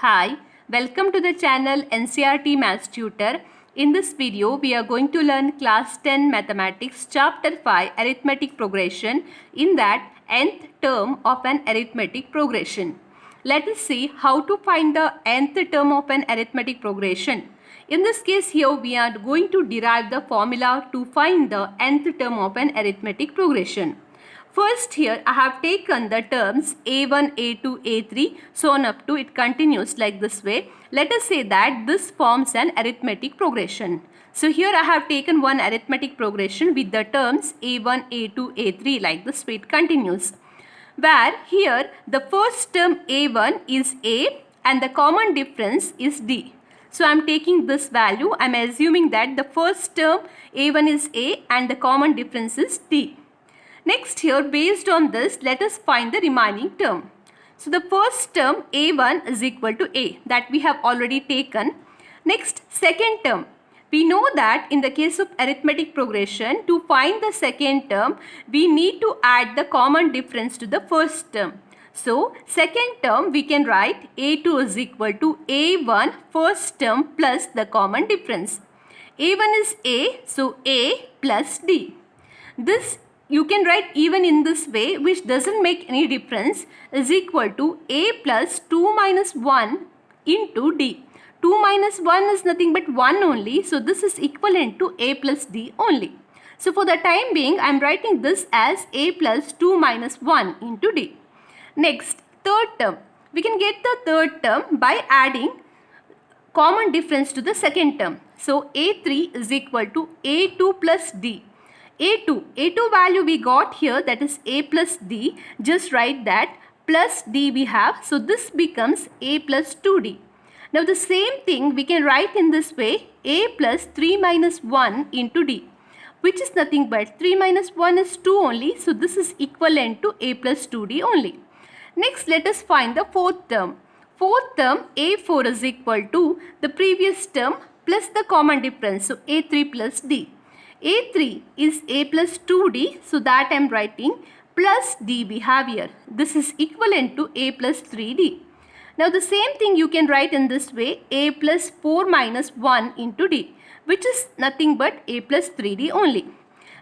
Hi, welcome to the channel NCERT Maths Tutor. In this video, we are going to learn class 10 mathematics chapter 5 arithmetic progression, in that nth term of an arithmetic progression. Let us see how to find the nth term of an arithmetic progression. In this case here, we are going to derive the formula to find the nth term of an arithmetic progression. First here I have taken the terms a1, a2, a3, so on up to it continues like this way. Let us say that this forms an arithmetic progression. So here I have taken one arithmetic progression with the terms a1, a2, a3 like this way it continues. Where here the first term a1 is a and the common difference is d. So I am taking this value, I am assuming that the first term a1 is a and the common difference is d. Next here, based on this, let us find the remaining term. So the first term a1 is equal to a, that we have already taken. Next, second term. We know that in the case of arithmetic progression, to find the second term, we need to add the common difference to the first term. So second term we can write a2 is equal to a1 first term plus the common difference. a1 is a, so a plus d. This you can write even in this way, which doesn't make any difference, is equal to a plus 2 minus 1 into d. 2 minus 1 is nothing but 1 only, so this is equivalent to a plus d only. So for the time being, I am writing this as a plus 2 minus 1 into d. Next, third term. We can get the third term by adding common difference to the second term. So a3 is equal to a2 plus d. A2 value we got here, that is a plus d, just write that, plus d we have, so this becomes a plus 2d. Now the same thing we can write in this way, a plus 3 minus 1 into d, which is nothing but 3 minus 1 is 2 only, so this is equivalent to a plus 2d only. Next, let us find the fourth term. Fourth term a4 is equal to the previous term plus the common difference, so a3 plus d. a3 is a plus 2d, so that I am writing plus d we have here. This is equivalent to a plus 3d. Now the same thing you can write in this way, a plus 4 minus 1 into d, which is nothing but a plus 3d only.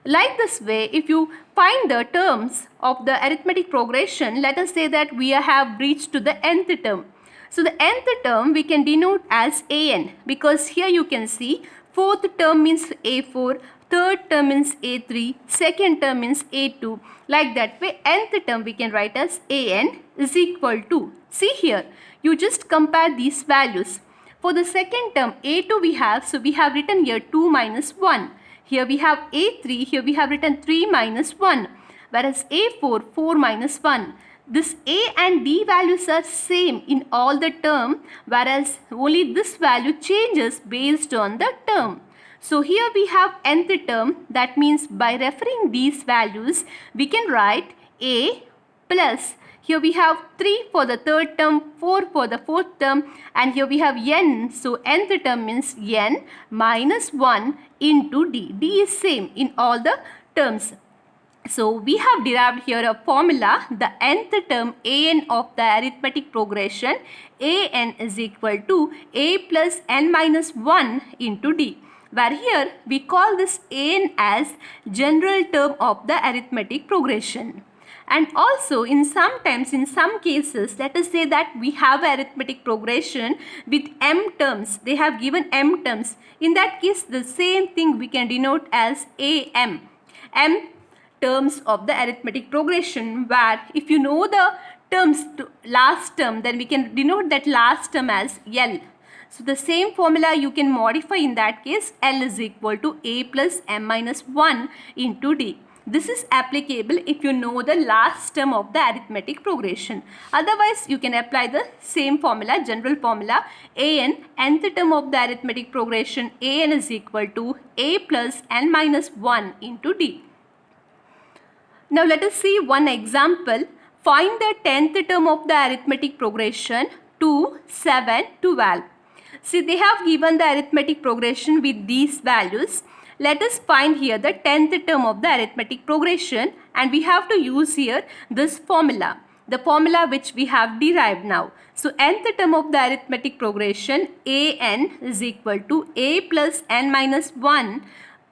Like this way, if you find the terms of the arithmetic progression, let us say that we have reached to the nth term. So the nth term we can denote as an, because here you can see fourth term means a4, third term means a3, second term means a2. Like that way, nth term we can write as an is equal to, see here, you just compare these values. For the second term a2 we have, so we have written here 2 minus 1. Here we have a3, here we have written 3 minus 1. Whereas a4, 4 minus 1. This a and d values are same in all the term, whereas only this value changes based on the term. So here we have nth term, that means by referring these values, we can write a plus, here we have 3 for the third term, 4 for the fourth term, and here we have n, so nth term means n minus 1 into d. d is same in all the terms. So we have derived here a formula, the nth term an of the arithmetic progression, an is equal to a plus n minus 1 into d. Where here we call this an as general term of the arithmetic progression. And also in some cases, let us say that we have arithmetic progression with m terms. They have given m terms. In that case, the same thing we can denote as am. M terms of the arithmetic progression, where if you know the terms to last term, then we can denote that last term as L. So the same formula you can modify in that case, L is equal to a plus m minus 1 into d. This is applicable if you know the last term of the arithmetic progression. Otherwise, you can apply the same formula, general formula, an, nth term of the arithmetic progression, an is equal to a plus n minus 1 into d. Now let us see one example. Find the 10th term of the arithmetic progression 2, 7, 12. See, they have given the arithmetic progression with these values. Let us find here the 10th term of the arithmetic progression, and we have to use here this formula. the formula which we have derived now. So nth term of the arithmetic progression an is equal to a plus n minus 1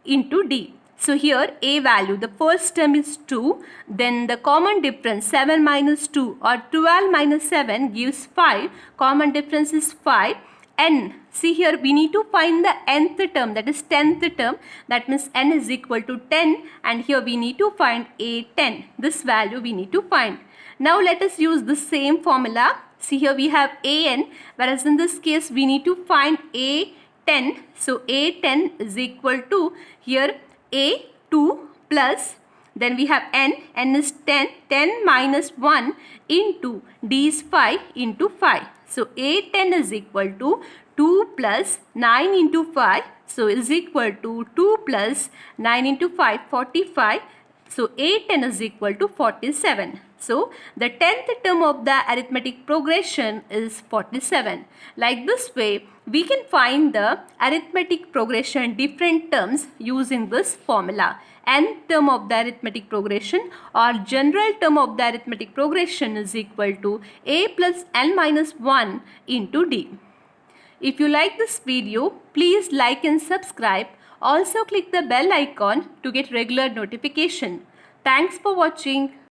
into d. So here a value, the first term is 2, then the common difference 7 minus 2 or 12 minus 7 gives 5, common difference is 5. N, see here we need to find the nth term, that is 10th term, that means n is equal to 10, and here we need to find a 10, this value we need to find. Now let us use the same formula. See here we have an, whereas in this case we need to find a 10. So a10 is equal to here a2 plus, then we have n is 10, 10 minus 1 into d is 5 into 5. So a10 is equal to 2 plus 9 into 5. So is equal to 2 plus 9 into 5, 45. So a10 is equal to 47. So the 10th term of the arithmetic progression is 47. Like this way, we can find the arithmetic progression different terms using this formula. Nth term of the arithmetic progression or general term of the arithmetic progression is equal to a plus n minus 1 into d. If you like this video, please like and subscribe. Also click the bell icon to get regular notification. Thanks for watching.